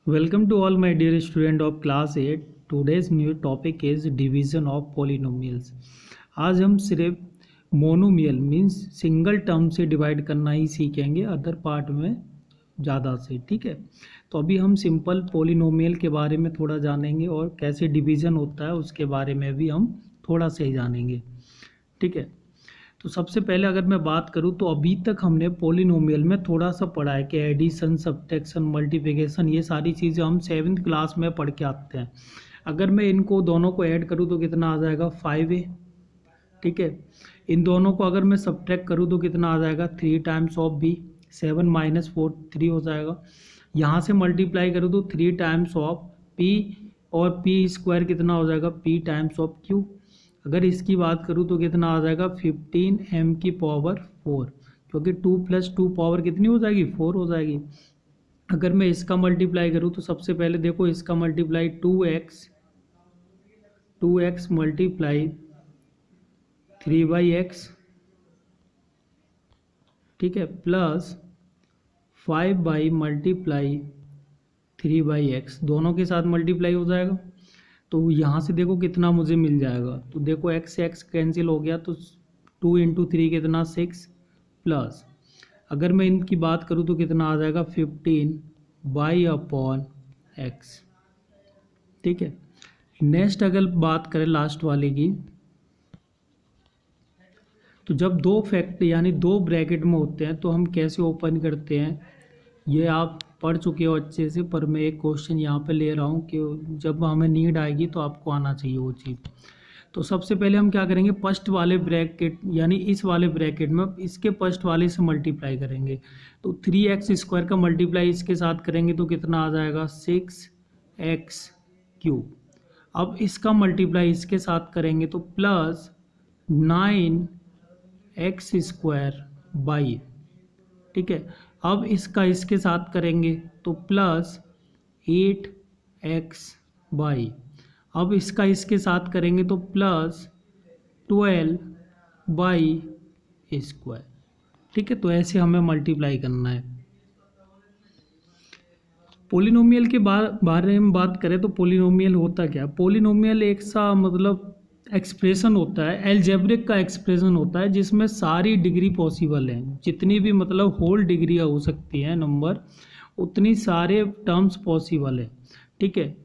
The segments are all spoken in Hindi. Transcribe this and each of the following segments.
Welcome to all my dear student of class 8. Today's new topic is division of polynomials. आज हम सिर्फ मोनोमियल मीन्स सिंगल टर्म से डिवाइड करना ही सीखेंगे, अदर पार्ट में ज़्यादा से। ठीक है, तो अभी हम सिंपल पोलिनोमियल के बारे में थोड़ा जानेंगे और कैसे डिवीज़न होता है उसके बारे में भी हम थोड़ा से ही जानेंगे। ठीक है, तो सबसे पहले अगर मैं बात करूं तो अभी तक हमने पोलिनोमियल में थोड़ा सा पढ़ा है कि एडिशन, सब्ट्रैक्शन, मल्टीप्लिकेशन, ये सारी चीज़ें हम 7th क्लास में पढ़ के आते हैं। अगर मैं इनको दोनों को ऐड करूं तो कितना आ जाएगा 5a। ठीक है, इन दोनों को अगर मैं सब्ट्रैक्ट करूं तो कितना आ जाएगा 3 टाइम्स ऑफ b, 7 - 4 3 हो जाएगा। यहाँ से मल्टीप्लाई करूँ तो 3 टाइम्स ऑफ p और p² कितना हो जाएगा p टाइम्स ऑफ q। अगर इसकी बात करूँ तो कितना आ जाएगा 15m की पावर 4, क्योंकि 2 + 2 पावर कितनी हो जाएगी 4 हो जाएगी। अगर मैं इसका मल्टीप्लाई करूँ तो सबसे पहले देखो इसका मल्टीप्लाई 2x मल्टीप्लाई 3/x, ठीक है, प्लस 5 मल्टीप्लाई 3/x, दोनों के साथ मल्टीप्लाई हो जाएगा। तो यहाँ से देखो कितना मुझे मिल जाएगा, तो देखो x से x कैंसिल हो गया तो 2 × 3 कितना 6, प्लस अगर मैं इनकी बात करूँ तो कितना आ जाएगा 15/x। ठीक है, नेक्स्ट अगर बात करें लास्ट वाले की, तो जब दो फैक्ट यानी दो ब्रैकेट में होते हैं तो हम कैसे ओपन करते हैं ये आप पढ़ चुके हो अच्छे से, पर मैं एक क्वेश्चन यहाँ पे ले रहा हूँ कि जब हमें नीड आएगी तो आपको आना चाहिए वो चीज़। तो सबसे पहले हम क्या करेंगे, फर्स्ट वाले ब्रैकेट यानी इस वाले ब्रैकेट में इसके फर्स्ट वाले से मल्टीप्लाई करेंगे। तो 3x² का मल्टीप्लाई इसके साथ करेंगे तो कितना आ जाएगा 6x³। अब इसका मल्टीप्लाई इसके साथ करेंगे तो प्लस 9x²/। ठीक है, अब इसका इसके साथ करेंगे तो प्लस 8x/। अब इसका इसके साथ करेंगे तो प्लस 12/²। ठीक है, तो ऐसे हमें मल्टीप्लाई करना है। पोलिनोमियल के बारे में बात करें तो पोलिनोमियल होता क्या है। पोलिनोमियल एक सा मतलब एक्सप्रेशन होता है, एल्जेब्रिक का एक्सप्रेशन होता है जिसमें सारी डिग्री पॉसिबल है, जितनी भी मतलब होल डिग्री हो सकती है नंबर, उतनी सारे टर्म्स पॉसिबल है। ठीक है,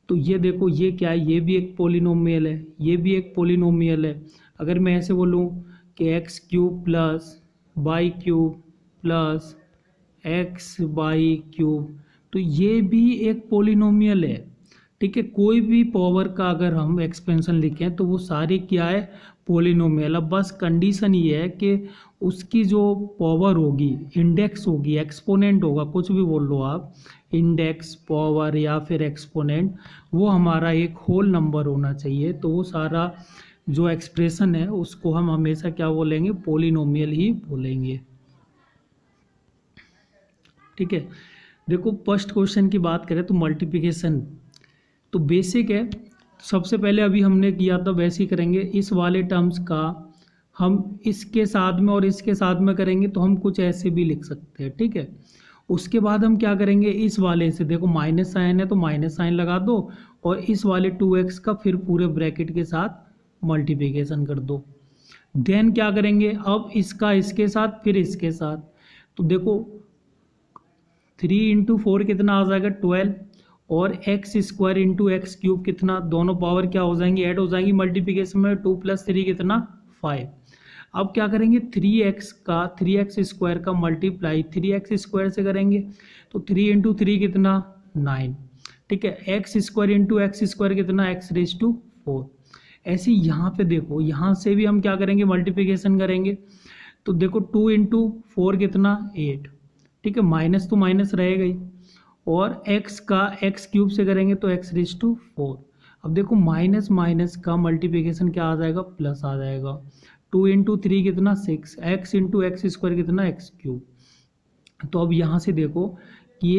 तो ये देखो ये क्या है, ये भी एक पोलिनोमियल है, ये भी एक पोलिनोमियल है। अगर मैं ऐसे बोलूँ कि x³ + y³ + x/3, तो ये भी एक पोलिनोमियल है। ठीक है, कोई भी पावर का अगर हम एक्सपेंशन लिखें तो वो सारी क्या है पोलिनोमियल। अब बस कंडीशन ये है कि उसकी जो पावर होगी, इंडेक्स होगी, एक्सपोनेंट होगा, कुछ भी बोल लो आप, इंडेक्स, पावर या फिर एक्सपोनेंट, वो हमारा एक होल नंबर होना चाहिए। तो वो सारा जो एक्सप्रेशन है उसको हम हमेशा क्या बोलेंगे, पोलिनोमियल ही बोलेंगे। ठीक है, देखो फर्स्ट क्वेश्चन की बात करें तो मल्टीप्लिकेशन तो बेसिक है। सबसे पहले अभी हमने किया था वैसे ही करेंगे। इस वाले टर्म्स का हम इसके साथ में और इसके साथ में करेंगे तो हम कुछ ऐसे भी लिख सकते हैं। ठीक है, उसके बाद हम क्या करेंगे, इस वाले से देखो माइनस साइन है तो माइनस साइन लगा दो और इस वाले 2x का फिर पूरे ब्रैकेट के साथ मल्टीप्लिकेशन कर दो। देन क्या करेंगे, अब इसका इसके साथ फिर इसके साथ, तो देखो 3 × 4 कितना आ जाएगा 12 और x² × x³ कितना, दोनों पावर क्या हो जाएंगी ऐड हो जाएंगी मल्टीप्लिकेशन में, 2 + 3 कितना 5। अब क्या करेंगे 3x² का मल्टीप्लाई 3x² से करेंगे तो 3 × 3 कितना 9। ठीक है, x² × x² कितना x⁴। ऐसे यहाँ पे देखो यहाँ से भी हम क्या करेंगे मल्टीप्लिकेशन करेंगे तो देखो 2 × 4 कितना 8। ठीक है, माइनस तो माइनस रहेगा ही, और x का x³ से करेंगे तो x⁴। अब देखो माइनस माइनस का मल्टीप्लिकेशन क्या आ जाएगा प्लस आ जाएगा। 2 × 3 कितना 6, x × x² कितना x³। तो अब यहाँ से देखो कि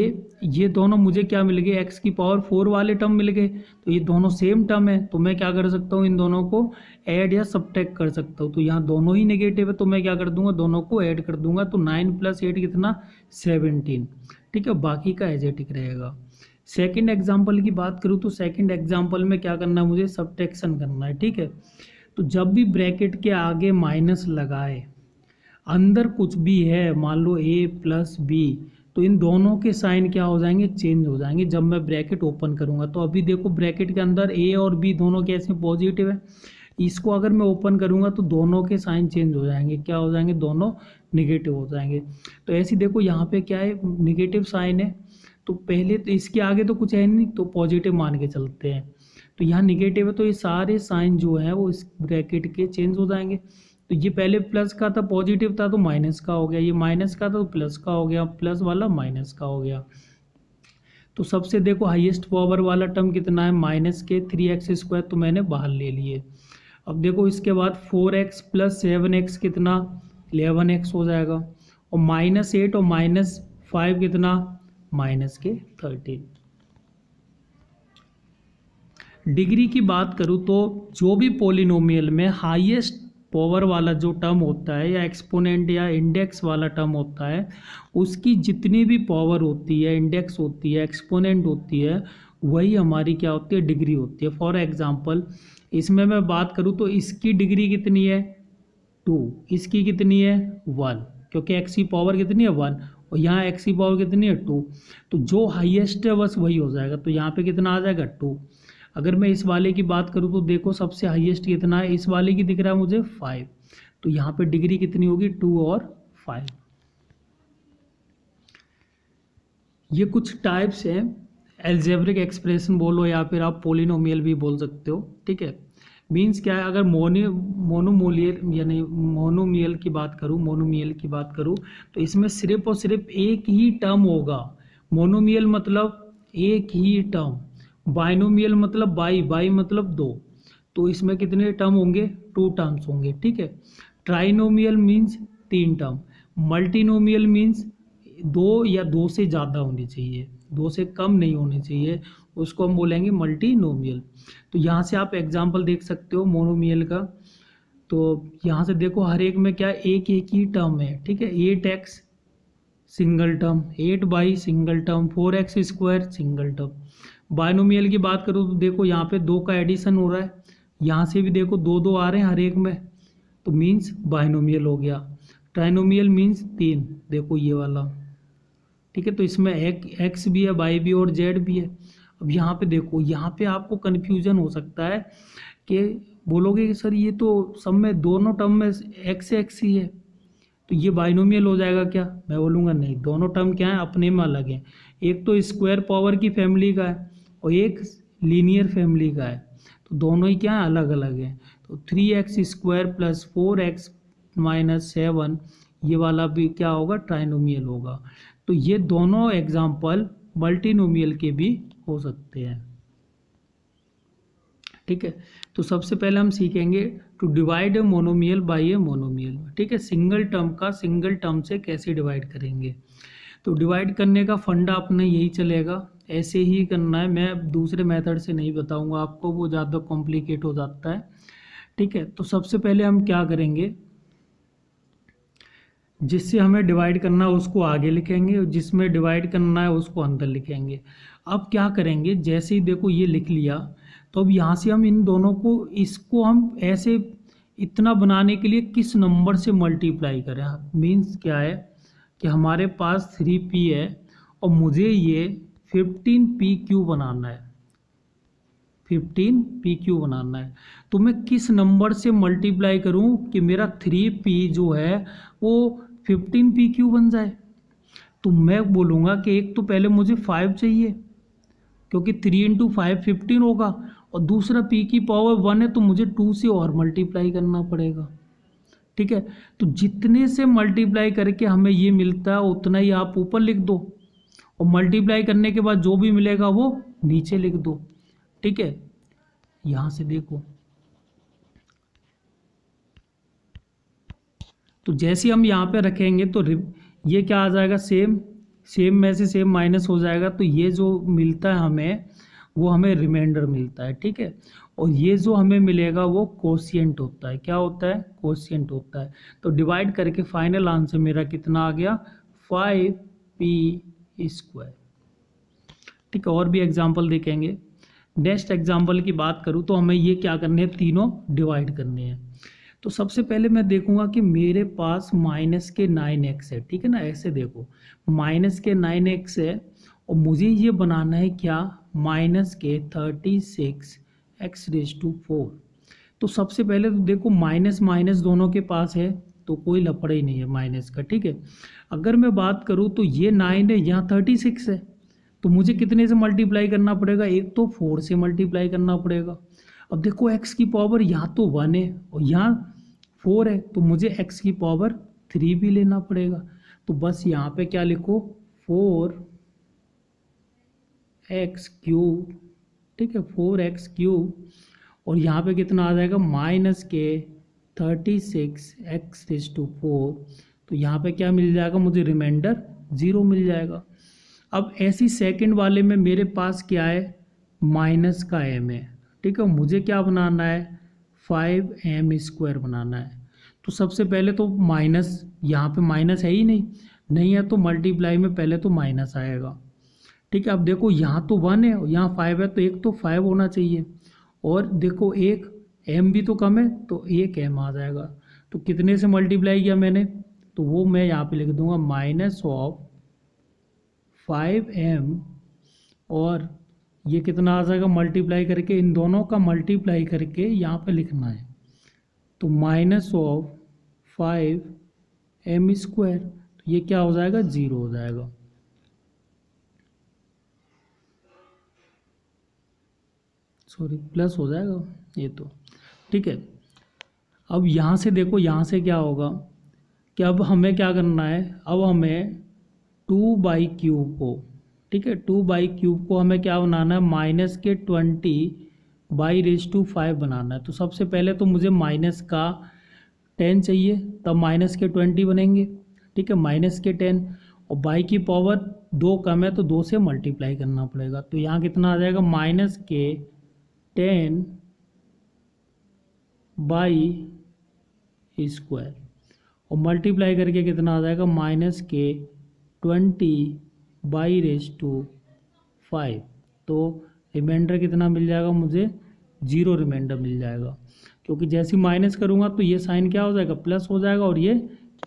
ये दोनों मुझे क्या मिल गए, x⁴ वाले टर्म मिल गए, तो ये दोनों सेम टर्म है, तो मैं क्या कर सकता हूँ इन दोनों को ऐड या सब्ट्रैक्ट कर सकता हूँ। तो यहाँ दोनों ही नेगेटिव है तो मैं क्या कर दूंगा दोनों को ऐड कर दूंगा, तो 9 + 8 कितना 17। ठीक है, बाकी का एज इट इज रहेगा। सेकंड एग्जाम्पल की बात करूँ तो सेकंड एग्जाम्पल में क्या करना है, मुझे सब्ट्रैक्शन करना है। ठीक है, तो जब भी ब्रैकेट के आगे माइनस लगाए, अंदर कुछ भी है, मान लो a प्लस बी, तो इन दोनों के साइन क्या हो जाएंगे, चेंज हो जाएंगे जब मैं ब्रैकेट ओपन करूंगा। तो अभी देखो ब्रैकेट के अंदर a और b दोनों कैसे पॉजिटिव है, इसको अगर मैं ओपन करूंगा तो दोनों के साइन चेंज हो जाएंगे, क्या हो जाएंगे, दोनों निगेटिव हो जाएंगे। तो ऐसे देखो यहाँ पे क्या है, निगेटिव साइन है, तो पहले तो इसके आगे तो कुछ है नहीं, तो पॉजिटिव मान के चलते हैं। तो यहाँ निगेटिव है तो ये सारे साइन जो है वो इस ब्रैकेट के चेंज हो जाएंगे। तो ये पहले प्लस का था, पॉजिटिव था तो माइनस का हो गया, ये माइनस का था तो प्लस का हो गया, प्लस वाला माइनस का हो गया। तो सबसे देखो हाईएस्ट पावर वाला टर्म कितना है, माइनस के 3x² तो मैंने बाहर ले लिए। अब देखो इसके बाद 4x प्लस 7x कितना, 11x हो जाएगा, और -8 और -5 कितना, -13। डिग्री की बात करूँ तो जो भी पॉलिनोमियल में हाईएस्ट पावर वाला जो टर्म होता है, या एक्सपोनेंट या इंडेक्स वाला टर्म होता है, उसकी जितनी भी पावर होती है, इंडेक्स होती है, एक्सपोनेंट होती है, वही हमारी क्या होती है, डिग्री होती है। फॉर एग्जांपल इसमें मैं बात करूँ तो इसकी डिग्री कितनी है, 2, इसकी कितनी है, 1, क्योंकि x की पावर कितनी है, 1, और यहाँ x की पावर कितनी है, 2। तो जो हाईएस्ट है बस वही हो जाएगा, तो यहाँ पे कितना आ जाएगा, 2। अगर मैं इस वाले की बात करूँ तो देखो सबसे हाईएस्ट कितना है, इस वाले की दिख रहा है मुझे 5, तो यहाँ पे डिग्री कितनी होगी, 2 और 5। ये कुछ टाइप्स हैं, एल्जेब्रिक एक्सप्रेशन बोलो या फिर आप पोलिनोमियल भी बोल सकते हो। ठीक है, मीन्स क्या है, अगर मोनोमोलियल यानी मोनोमियल की बात करूँ तो इसमें सिर्फ और सिर्फ एक ही टर्म होगा। मोनोमियल मतलब एक ही टर्म, बाइनोमियल मतलब बाई मतलब 2, तो इसमें कितने टर्म होंगे, 2 टर्म्स होंगे। ठीक है, trinomial means 3 term, multinomial means 2 या 2 से ज़्यादा होनी चाहिए, 2 से कम नहीं होनी चाहिए, उसको हम बोलेंगे मल्टीनोमियल। तो यहाँ से आप एग्जांपल देख सकते हो मोनोमियल का। तो यहाँ से देखो हर एक में क्या एक ही टर्म है। ठीक है, 8x single term, 8y single term, 4x² single term. Binomial की बात करूँ तो देखो यहाँ पे 2 का एडिशन हो रहा है, यहाँ से भी देखो 2 आ रहे हैं हर एक में, तो मीन्स बाइनोमियल हो गया। ट्राइनोमियल मीन्स 3, देखो ये वाला। ठीक है, तो इसमें x भी है, y भी और z भी है। अब यहाँ पे देखो, यहाँ पे आपको कन्फ्यूजन हो सकता है कि बोलोगे कि सर ये तो सब में दोनों टर्म में x ही है, तो ये बाइनोमियल हो जाएगा क्या? मैं बोलूँगा नहीं, दोनों टर्म क्या है, अपने में अलग हैं। एक तो स्क्वायर पावर की फैमिली का है और एक लीनियर फैमिली का है, तो दोनों ही क्या है, अलग अलग हैं। तो 3x² प्लस 4x माइनस 7 ये वाला भी क्या होगा, ट्राइनोमियल होगा। तो ये दोनों एग्जाम्पल मल्टीनोमियल के भी हो सकते हैं। ठीक है, तो सबसे पहले हम सीखेंगे to divide a monomial by a monomial. ठीक है, सिंगल टर्म का सिंगल टर्म से कैसे डिवाइड करेंगे। तो डिवाइड करने का फंडा अपने यही चलेगा, ऐसे ही करना है, मैं दूसरे मेथड से नहीं बताऊंगा आपको, वो ज़्यादा कॉम्प्लिकेट हो जाता है। ठीक है, तो सबसे पहले हम क्या करेंगे, जिससे हमें डिवाइड करना है उसको आगे लिखेंगे और जिसमें डिवाइड करना है उसको अंदर लिखेंगे। अब क्या करेंगे, जैसे ही देखो ये लिख लिया, तो अब यहाँ से हम इन दोनों को, इसको हम ऐसे इतना बनाने के लिए किस नंबर से मल्टीप्लाई करें। मीन्स क्या है कि हमारे पास 3p है और मुझे ये 15pq बनाना है, 15pq बनाना है, तो मैं किस नंबर से मल्टीप्लाई करूं कि मेरा 3p जो है वो 15pq बन जाए। तो मैं बोलूँगा कि एक तो पहले मुझे 5 चाहिए, क्योंकि 3 × 5 15 होगा, और दूसरा p की पावर 1 है तो मुझे 2 से और मल्टीप्लाई करना पड़ेगा। ठीक है, तो जितने से मल्टीप्लाई करके हमें ये मिलता है उतना ही आप ऊपर लिख दो, और मल्टीप्लाई करने के बाद जो भी मिलेगा वो नीचे लिख दो। ठीक है, यहाँ से देखो, तो जैसे हम यहाँ पे रखेंगे तो ये क्या आ जाएगा, सेम में से सेम माइनस हो जाएगा, तो ये जो मिलता है हमें वो हमें रिमाइंडर मिलता है। ठीक है, और ये जो हमें मिलेगा वो कोशिएंट होता है। क्या होता है, कोशिएंट होता है। तो डिवाइड करके फाइनल आंसर मेरा कितना आ गया, 5p²। ठीक है, और भी एग्जाम्पल देखेंगे। नेक्स्ट एग्जाम्पल की बात करूँ तो हमें ये क्या करने हैं, तीनों डिवाइड करने हैं। तो सबसे पहले मैं देखूंगा कि मेरे पास माइनस के 9x है, ठीक है ना। ऐसे देखो माइनस के 9x है और मुझे ये बनाना है क्या, माइनस के 36x⁴। तो सबसे पहले तो देखो माइनस माइनस दोनों के पास है तो कोई लफड़ा ही नहीं है माइनस का, ठीक है। अगर मैं बात करूँ तो ये 9 है, यहाँ 36 है, तो मुझे कितने से मल्टीप्लाई करना पड़ेगा, एक तो 4 से मल्टीप्लाई करना पड़ेगा। अब देखो x की पावर यहाँ तो 1 है और यहाँ 4 है, तो मुझे x की पावर 3 भी लेना पड़ेगा। तो बस यहाँ पे क्या लिखो, 4x⁵, ठीक है, 4x⁵, और यहाँ पे कितना आ जाएगा, माइनस के 36x⁴। तो यहाँ पे क्या मिल जाएगा मुझे, रिमाइंडर 0 मिल जाएगा। अब ऐसी सेकंड वाले में मेरे पास क्या है, माइनस का m है, ठीक है, मुझे क्या बनाना है, 5m² बनाना है। तो सबसे पहले तो माइनस, यहाँ पे माइनस है ही नहीं है, तो मल्टीप्लाई में पहले तो माइनस आएगा, ठीक है। अब देखो यहाँ तो 1 है और यहाँ 5 है, तो एक तो 5 होना चाहिए, और देखो एक m भी तो कम है, तो एक m आ जाएगा। तो कितने से मल्टीप्लाई किया मैंने, तो वो मैं यहाँ पे लिख दूंगा -5m, और ये कितना आ जाएगा, मल्टीप्लाई करके इन दोनों का मल्टीप्लाई करके यहाँ पे लिखना है, तो -5m²। तो ये क्या हो जाएगा, 0 हो जाएगा। सॉरी, प्लस हो जाएगा ये तो, ठीक है। अब यहाँ से देखो, यहाँ से क्या होगा कि अब हमें क्या करना है, अब हमें 2/3 को, ठीक है, 2/3 को हमें क्या बनाना है, माइनस के 20/5 बनाना है। तो सबसे पहले तो मुझे माइनस का 10 चाहिए, तब माइनस के 20 बनेंगे, ठीक है, माइनस के 10, और बाई की पावर 2 कम है तो 2 से मल्टीप्लाई करना पड़ेगा। तो यहाँ कितना आ जाएगा, माइनस के 10/², और मल्टीप्लाई करके कितना आ जाएगा, माइनस के 20/5। तो रिमाइंडर कितना मिल जाएगा मुझे, 0 रिमाइंडर मिल जाएगा, क्योंकि जैसे ही माइनस करूँगा तो ये साइन क्या हो जाएगा, प्लस हो जाएगा, और ये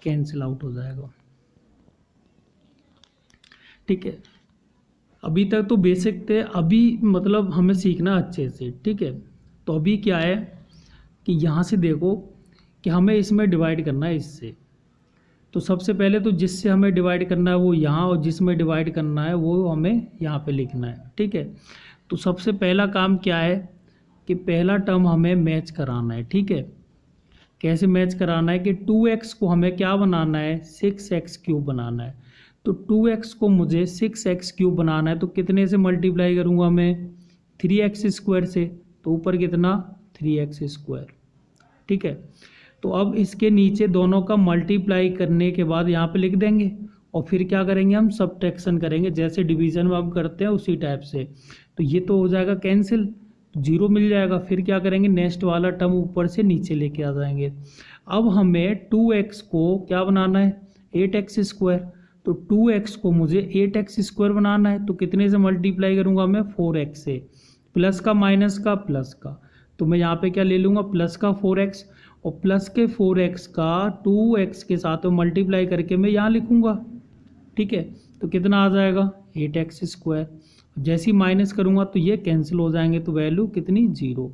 कैंसिल आउट हो जाएगा, ठीक है। अभी तक तो बेसिक थे, अभी मतलब हमें सीखना अच्छे से, ठीक है। तो अभी क्या है कि यहाँ से देखो कि हमें इसमें डिवाइड करना है इससे। तो सबसे पहले तो जिससे हमें डिवाइड करना है वो यहाँ, और जिसमें डिवाइड करना है वो हमें यहाँ पे लिखना है, ठीक है। तो सबसे पहला काम क्या है कि पहला टर्म हमें मैच कराना है, ठीक है। कैसे मैच कराना है कि 2x को हमें क्या बनाना है, 6x³ बनाना है। तो 2x को मुझे 6x³ बनाना है, तो कितने से मल्टीप्लाई करूँगा मैं, 3x² से, तो ऊपर कितना, 3x², ठीक है। तो अब इसके नीचे दोनों का मल्टीप्लाई करने के बाद यहाँ पे लिख देंगे, और फिर क्या करेंगे, हम सब्ट्रैक्शन करेंगे, जैसे डिवीज़न में हम करते हैं उसी टाइप से। तो ये तो हो जाएगा कैंसिल, 0 मिल जाएगा। फिर क्या करेंगे, नेक्स्ट वाला टर्म ऊपर से नीचे लेके आ जाएंगे। अब हमें 2x को क्या बनाना है, 8x²। तो 2x को मुझे 8x² बनाना है, तो कितने से मल्टीप्लाई करूँगा मैं, 4x से, प्लस का माइनस का प्लस का। तो मैं यहाँ पे क्या ले लूँगा, प्लस का 4x, और प्लस के 4x का 2x के साथ मल्टीप्लाई करके मैं यहाँ लिखूँगा, ठीक है। तो कितना आ जाएगा, 8x²। जैसे ही माइनस करूँगा तो ये कैंसिल हो जाएंगे, तो वैल्यू कितनी, 0।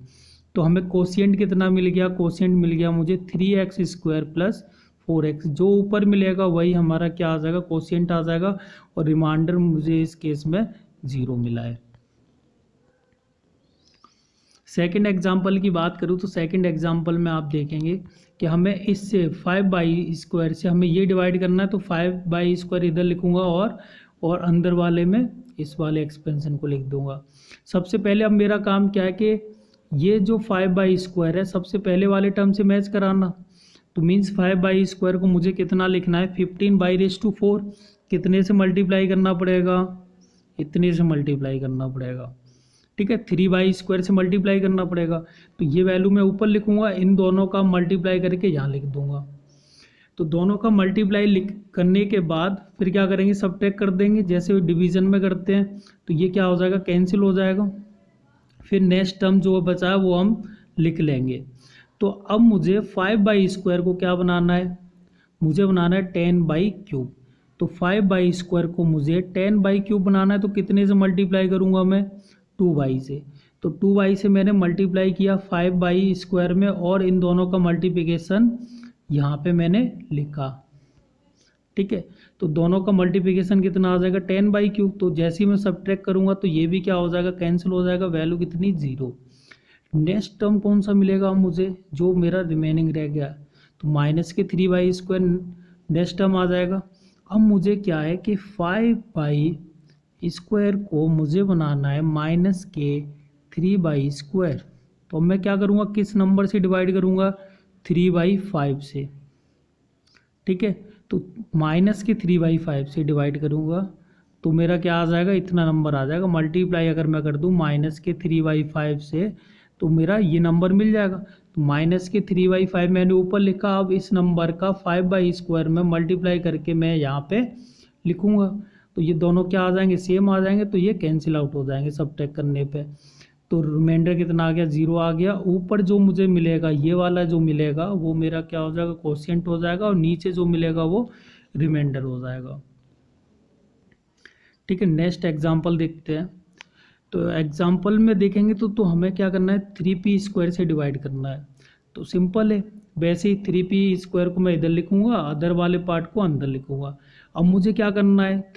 तो हमें कोशिएंट कितना मिल गया, कोशिएंट मिल गया मुझे 3x² + 4x। जो ऊपर मिलेगा वही हमारा क्या आ जाएगा, कोशिएंट आ जाएगा, और रिमाइंडर मुझे इस केस में 0 मिला है। सेकंड एग्जाम्पल की बात करूँ तो सेकंड एग्जाम्पल में आप देखेंगे कि हमें इससे 5/² से हमें ये डिवाइड करना है, तो 5/² इधर लिखूँगा, और अंदर वाले में इस वाले एक्सपेंशन को लिख दूंगा। सबसे पहले अब मेरा काम क्या है कि ये जो 5/² है सबसे पहले वाले टर्म से मैच कराना। तो मीन्स 5/² को मुझे कितना लिखना है, 15/4। कितने से मल्टीप्लाई करना पड़ेगा, इतने से मल्टीप्लाई करना पड़ेगा, ठीक है। 3/² से मल्टीप्लाई करना पड़ेगा, तो ये वैल्यू मैं ऊपर लिखूंगा, इन दोनों का मल्टीप्लाई करके यहाँ लिख दूंगा। तो दोनों का मल्टीप्लाई करने के बाद फिर क्या करेंगे, सबट्रैक्ट कर देंगे जैसे डिवीज़न में करते हैं। तो ये क्या हो जाएगा, कैंसिल हो जाएगा। फिर नेक्स्ट टर्म जो बचा है वो हम लिख लेंगे। तो अब मुझे 5/² को क्या बनाना है, मुझे बनाना है 10/3। तो 5/² को मुझे 10/3 बनाना है, तो कितने से मल्टीप्लाई करूँगा मैं, 2/, से। तो 2/, से मैंने मल्टीप्लाई किया 5/² में, और इन दोनों का मल्टीप्लिकेशन यहाँ पे मैंने लिखा। ठीक है, तो दोनों का मल्टीप्लिकेशन कितना आ जाएगा, 10/3। तो जैसे ही मैं सब्ट्रैक्ट करूँगा तो ये भी क्या हो जाएगा, कैंसिल हो जाएगा, वैल्यू कितनी, 0। नेक्स्ट टर्म कौन सा मिलेगा मुझे, जो मेरा रिमेनिंग रह गया, तो -3/² नेक्स्ट टर्म आ जाएगा। अब मुझे क्या है कि 5/² को मुझे बनाना है -3/²। तो अब मैं क्या करूँगा, किस नंबर से डिवाइड करूँगा, 3/5 से। ठीक है, तो -3/5 से डिवाइड करूँगा तो मेरा क्या आ जाएगा, इतना नंबर आ जाएगा। मल्टीप्लाई अगर मैं कर दूँ -3/5 से तो मेरा ये नंबर मिल जाएगा। तो -3/5 मैंने ऊपर लिखा, अब इस नंबर का 5/² में मल्टीप्लाई करके मैं यहाँ पे लिखूँगा। तो ये दोनों क्या आ जाएंगे, सेम आ जाएंगे, तो ये कैंसिल आउट हो जाएंगे सबट्रैक्ट करने पे। तो रिमाइंडर कितना आ गया, 0 आ गया। ऊपर जो मुझे मिलेगा, ये वाला जो मिलेगा वो मेरा क्या हो जाएगा, कोशिएंट हो जाएगा, और नीचे जो मिलेगा वो रिमाइंडर हो जाएगा। ठीक है, नेक्स्ट एग्जांपल देखते हैं। तो एग्जांपल में देखेंगे तो हमें क्या करना है, 3p² से डिवाइड करना है। तो सिंपल है, वैसे ही 3p² को मैं इधर लिखूंगा, अदर वाले पार्ट को अंदर लिखूंगा। अब मुझे क्या करना है,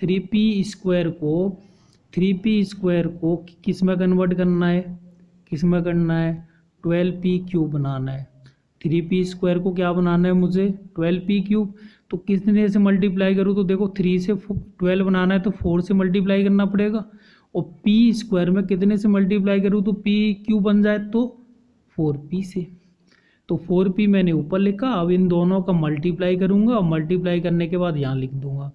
3p² को किस में कन्वर्ट करना है, किस में करना है, 12p³ बनाना है। 3p² को क्या बनाना है मुझे, 12p³। तो कितने से मल्टीप्लाई करूँ, तो देखो 3 से 12 बनाना है तो 4 से मल्टीप्लाई करना पड़ेगा, और p² में कितने से मल्टीप्लाई करूँ, तो p³ बन जाए तो 4p से। तो 4p मैंने ऊपर लिखा, अब इन दोनों का मल्टीप्लाई करूँगा, और मल्टीप्लाई करने के बाद यहाँ लिख दूँगा।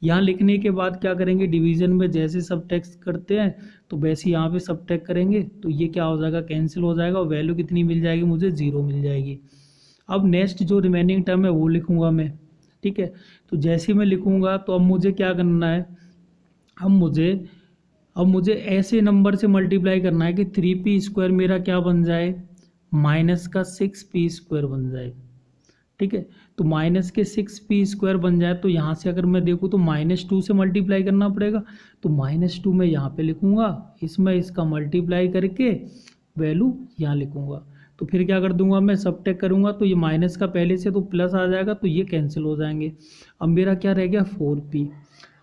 यहाँ लिखने के बाद क्या करेंगे, डिवीज़न में जैसे सबट्रैक्ट करते हैं तो वैसे यहाँ पे सबट्रैक्ट करेंगे, तो ये क्या हो जाएगा, कैंसिल हो जाएगा, और वैल्यू कितनी मिल जाएगी मुझे, 0 मिल जाएगी। अब नेक्स्ट जो रिमेनिंग टर्म है वो लिखूँगा मैं। ठीक है, तो जैसे मैं लिखूँगा तो अब मुझे क्या करना है, अब मुझे ऐसे नंबर से मल्टीप्लाई करना है कि 3p² मेरा क्या बन जाए, -6p² बन जाए। ठीक है, तो -6p² बन जाए, तो यहाँ से अगर मैं देखूँ तो -2 से मल्टीप्लाई करना पड़ेगा। तो -2 मैं यहाँ पे लिखूँगा, इसमें इसका मल्टीप्लाई करके वैल्यू यहाँ लिखूँगा। तो फिर क्या कर दूंगा, मैं सबट्रैक्ट करूँगा तो ये माइनस का पहले से तो प्लस आ जाएगा, तो ये कैंसिल हो जाएंगे। अब मेरा क्या रह गया, 4p।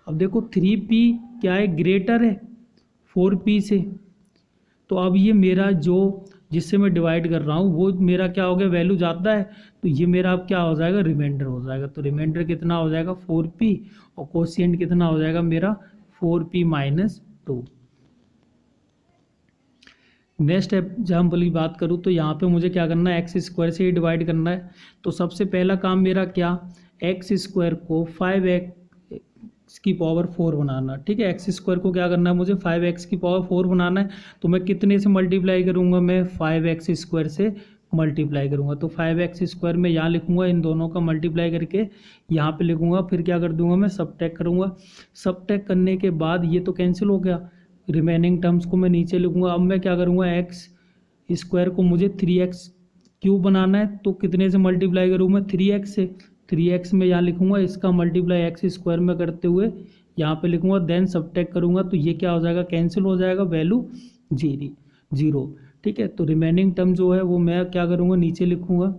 अब देखो 3p क्या है, ग्रेटर है 4p से। तो अब ये मेरा जो जिससे मैं डिवाइड कर रहा हूँ वो मेरा क्या हो गया, वैल्यू जाता है, तो ये मेरा अब क्या हो जाएगा, रिमाइंडर हो जाएगा। तो रिमाइंडर कितना हो जाएगा, 4p, और कोशिएंट कितना हो जाएगा मेरा, 4p - 2। नेक्स्ट एग्जाम्पल की बात करूँ तो यहाँ पे मुझे क्या करना है, x² से ही डिवाइड करना है। तो सबसे पहला काम मेरा क्या, x² को 5x की पावर 4 बनाना। ठीक है, x² को क्या करना है मुझे, 5x की पावर 4 बनाना है। तो मैं कितने से मल्टीप्लाई करूँगा, मैं 5x² से मल्टीप्लाई करूँगा। तो 5x² में यहाँ लिखूँगा, इन दोनों का मल्टीप्लाई करके यहाँ पे लिखूँगा। फिर क्या कर दूँगा, मैं सबट्रैक्ट करूँगा। सबट्रैक्ट करने के बाद ये तो कैंसिल हो गया, रिमेनिंग टर्म्स को मैं नीचे लिखूँगा। अब मैं क्या करूँगा, x² को मुझे 3x³ बनाना है, तो कितने से मल्टीप्लाई करूँ मैं, 3x से। 3x में यहाँ लिखूँगा, इसका मल्टीप्लाई x² में करते हुए यहाँ पे लिखूँगा, देन सबट्रैक्ट करूँगा, तो ये क्या हो जाएगा, कैंसिल हो जाएगा, वैल्यू 0। ठीक है, तो रिमेनिंग टर्म जो है वो मैं क्या करूँगा, नीचे लिखूँगा।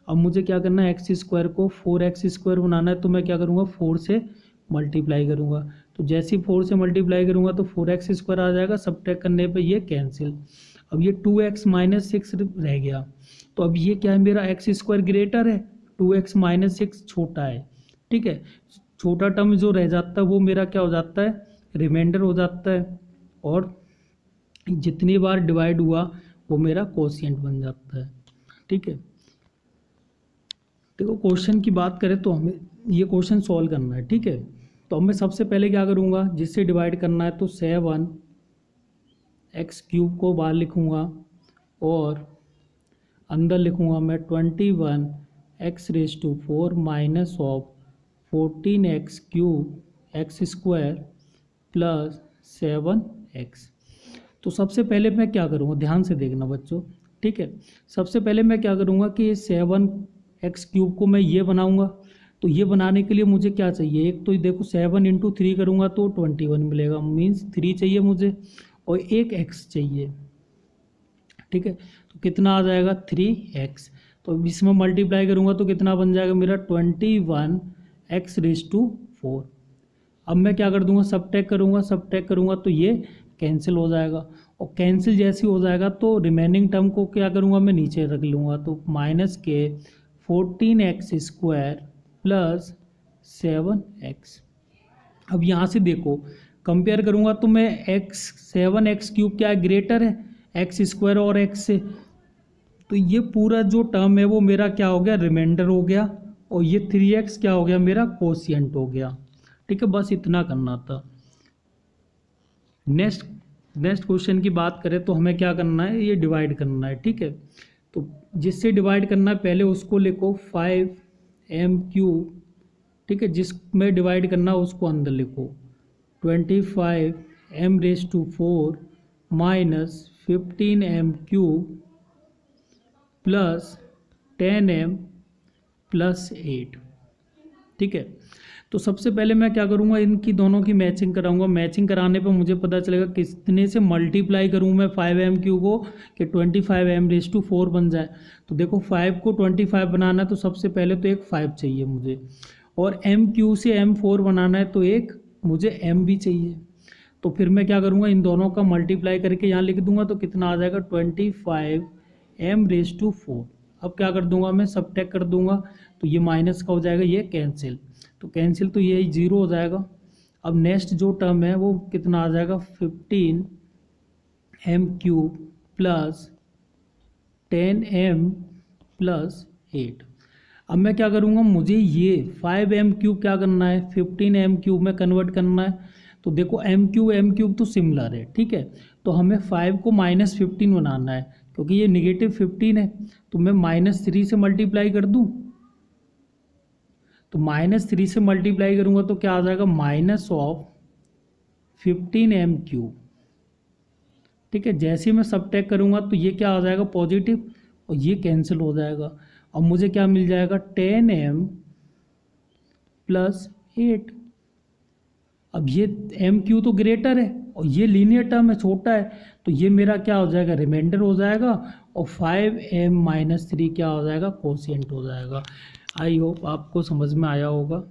अब मुझे क्या करना है, x² को 4x² बनाना है, तो मैं क्या करूँगा, 4 से मल्टीप्लाई करूँगा। तो जैसे ही 4 से मल्टीप्लाई करूँगा तो 4x² आ जाएगा, सबट्रैक्ट करने पे ये कैंसिल। अब ये 2x - 6 रह गया। तो अब ये क्या है, मेरा x² ग्रेटर है, 2x - 6 छोटा है। ठीक है, छोटा टर्म जो रह जाता है वो मेरा क्या हो जाता है, रिमाइंडर हो जाता है, और जितनी बार डिवाइड हुआ वो मेरा कोशिएंट बन जाता है। ठीक है, देखो क्वेश्चन की बात करें तो हमें ये क्वेश्चन सॉल्व करना है। ठीक है, तो अब मैं सबसे पहले क्या करूँगा, जिससे डिवाइड करना है तो 7x³ को बाहर लिखूँगा, और अंदर लिखूँगा मैं 21 x raise to 4 minus of 14x cube x square plus 7x। तो सबसे पहले मैं क्या करूँगा, ध्यान से देखना बच्चों, ठीक है। सबसे पहले मैं क्या करूँगा कि 7x क्यूब को मैं ये बनाऊँगा। तो ये बनाने के लिए मुझे क्या चाहिए, एक तो देखो 7 इंटू 3 करूँगा तो 21 मिलेगा, मीन्स 3 चाहिए मुझे और एक x चाहिए, ठीक है। तो कितना आ जाएगा 3x। तो इसमें मल्टीप्लाई करूँगा तो कितना बन जाएगा मेरा 21x रेज टू 4। अब मैं क्या कर दूंगा, सबट्रैक्ट करूँगा तो ये कैंसिल हो जाएगा और कैंसिल जैसे हो जाएगा तो रिमेनिंग टर्म को क्या करूँगा मैं नीचे रख लूँगा। तो माइनस के 14x स्क्वायर प्लस 7x। अब यहाँ से देखो कंपेयर करूँगा तो मैं 7x क्यूब क्या है, ग्रेटर है एक्स स्क्वायर और x से। तो ये पूरा जो टर्म है वो मेरा क्या हो गया, रिमाइंडर हो गया और ये 3x क्या हो गया, मेरा कोशिएंट हो गया, ठीक है। बस इतना करना था। नेक्स्ट क्वेश्चन की बात करें तो हमें क्या करना है, ये डिवाइड करना है, ठीक है। तो जिससे डिवाइड करना है पहले उसको लिखो 5m क्यूब, ठीक है। जिसमें डिवाइड करना है उसको अंदर लिखो 25m raise to 4 minus 15m cube plus 10m plus 8, ठीक है। तो सबसे पहले मैं क्या करूँगा, इनकी दोनों की मैचिंग कराऊंगा। मैचिंग कराने पर मुझे पता चलेगा कितने से मल्टीप्लाई करूँ मैं 5m क्यूब को कि 25m रेज टू 4 बन जाए। तो देखो 5 को 25 बनाना है तो सबसे पहले तो एक 5 चाहिए मुझे, और m क्यू से m4 बनाना है तो एक मुझे m भी चाहिए। तो फिर मैं क्या करूँगा, इन दोनों का मल्टीप्लाई करके यहाँ लिख दूंगा तो कितना आ जाएगा 25m रेज टू 4। अब क्या कर दूंगा मैं, सबट्रैक्ट कर दूंगा तो ये माइनस का हो जाएगा, ये कैंसिल, तो कैंसिल तो ये 0 हो जाएगा। अब नेक्स्ट जो टर्म है वो कितना आ जाएगा 15m cube plus 10m plus 8। अब मैं क्या करूँगा, मुझे ये 5m क्यूब क्या करना है 15m क्यूब में कन्वर्ट करना है। तो देखो m क्यूब तो सिमिलर है, ठीक है। तो हमें 5 को -15 बनाना है क्योंकि ये -15 है। तो मैं -3 से मल्टीप्लाई कर दूँ, तो -3 से मल्टीप्लाई करूँगा तो क्या आ जाएगा माइनस ऑफ 15m क्यूब, ठीक है। जैसे ही मैं सबट्रैक्ट करूँगा तो ये क्या आ जाएगा पॉजिटिव और ये कैंसिल हो जाएगा। अब मुझे क्या मिल जाएगा 10m प्लस 8। अब ये m क्यू तो ग्रेटर है और ये लीनियर टर्म है, छोटा है, तो ये मेरा क्या हो जाएगा रिमाइंडर हो जाएगा और 5m - 3 क्या हो जाएगा कोशिएंट हो जाएगा। आई होप आपको समझ में आया होगा।